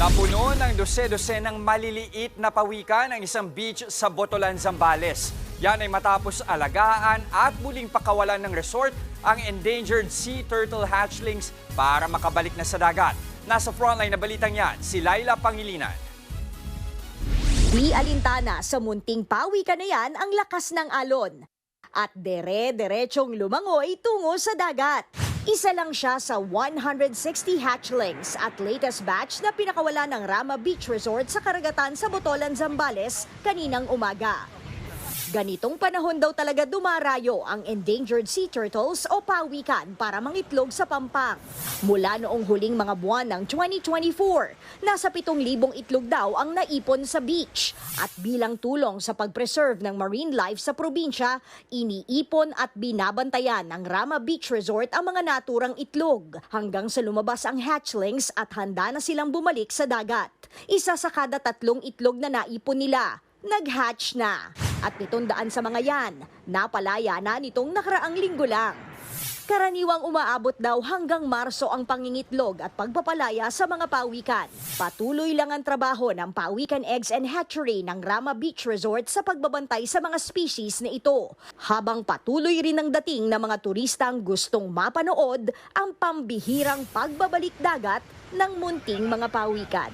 Napuno ng dose-dosenang maliliit na pawikan ang isang beach sa Botolan, Zambales. Yan ay matapos alagaan at muling pakawalan ng resort ang endangered sea turtle hatchlings para makabalik na sa dagat. Nasa frontline na balitang yan, si Laila Pangilinan. Di alintana sa munting pawikan na yan ang lakas ng alon. At dire-diretsong lumangoy tungo sa dagat. Isa lang siya sa 160 hatchlings at latest batch na pinakawala ng Rama Beach Resort sa karagatan sa Botolan, Zambales kaninang umaga. Ganitong panahon daw talaga dumarayo ang endangered sea turtles o pawikan para mangitlog sa pampang. Mula noong huling mga buwan ng 2024, nasa 7,000 itlog daw ang naipon sa beach. At bilang tulong sa pag-preserve ng marine life sa probinsya, iniipon at binabantayan ng Rama Beach Resort ang mga naturang itlog hanggang sa lumabas ang hatchlings at handa na silang bumalik sa dagat. Isa sa kada 3 itlog na naipon nila, nag-hatch na. At 700 sa mga yan, napalaya na nitong nakaraang linggo lang. Karaniwang umaabot daw hanggang Marso ang pangingitlog at pagpapalaya sa mga pawikan. Patuloy lang ang trabaho ng Pawikan Eggs and Hatchery ng Rama Beach Resort sa pagbabantay sa mga species na ito. Habang patuloy rin ang dating ng mga turistang gustong mapanood ang pambihirang pagbabalik dagat ng munting mga pawikan.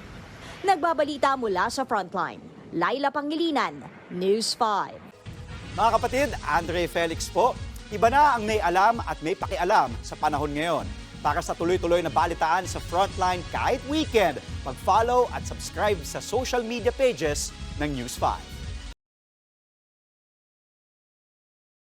Nagbabalita mula sa Frontline, Laila Pangilinan, News 5. Mga kapatid, Andre Felix po. Iba na ang may alam at may pakialam sa panahon ngayon. Para sa tuloy-tuloy na balitaan sa Frontline kahit weekend, mag-follow at subscribe sa social media pages ng News 5.